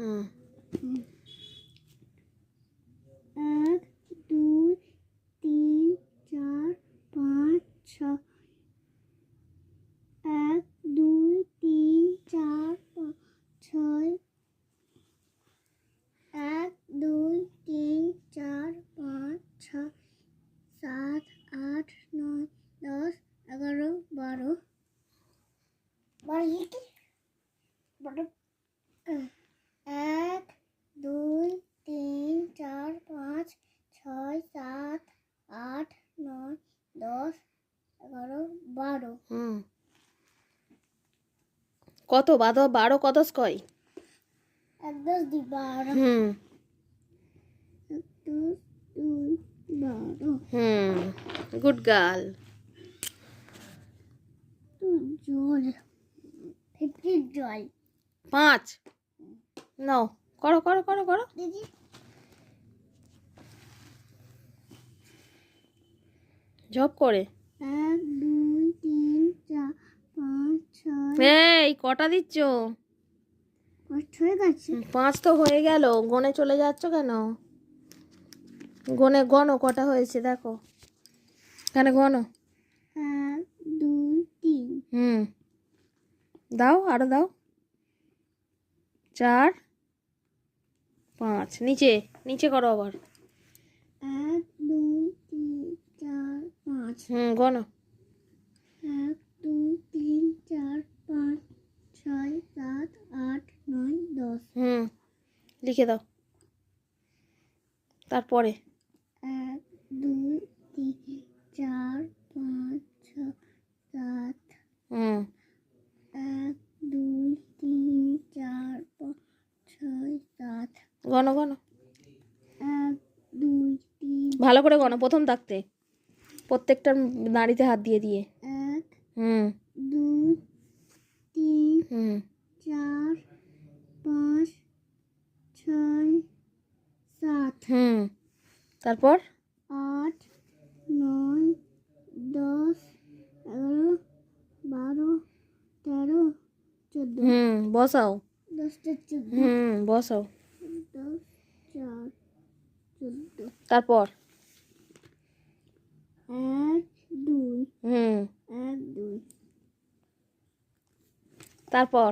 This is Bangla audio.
হুম। 1 2 3 4 5 6 1 2 3 4 5 6 1 2 3 4 5 6 7 8 9 10 11 12 1 2 3 4 5 6 7 8 9 10 11 12 হুম। কত 12 কত স্কয়? 1 10 2 12 হুম 1 2 2 12 হুম। Good girl. জল 50 জল 5 নাও, করো করো করো করো। দিদি ঝপ করে। 1 2 3 4 5 6 এই কটা দিচ্ছ? 5 হয়ে গেছে 5 তো হয়ে গেল, গনে চলে যাচ্ছ কেন? গনো কটা হয়েছে দেখো, এখানে গনো। 1 2 3 হুম, দাও আরো দাও। 4 5 নিচে নিচে করো আবার। 1 2 3 4 5 হুম, গনো। 1 2 3 4 5 6 7 8 9 10 হুম, লিখে দাও। তারপরে 1 2 3 4 5 6 7 হুম 1 2 3 4 5 6 7 গনো গনো 1 2 3 ভালো করে গনো, প্রথম থাকতে প্রত্যেকটার নাড়িতে হাত দিয়ে দিয়ে। 1 হুম 2 3 হুম 4 5 6 7 হুম তারপর 8 9 10 11 12 13 14 হুম বসাও। 10 14 হুম বসাও। 10 4 14 তারপর 1 2 হুম 1 2 তারপর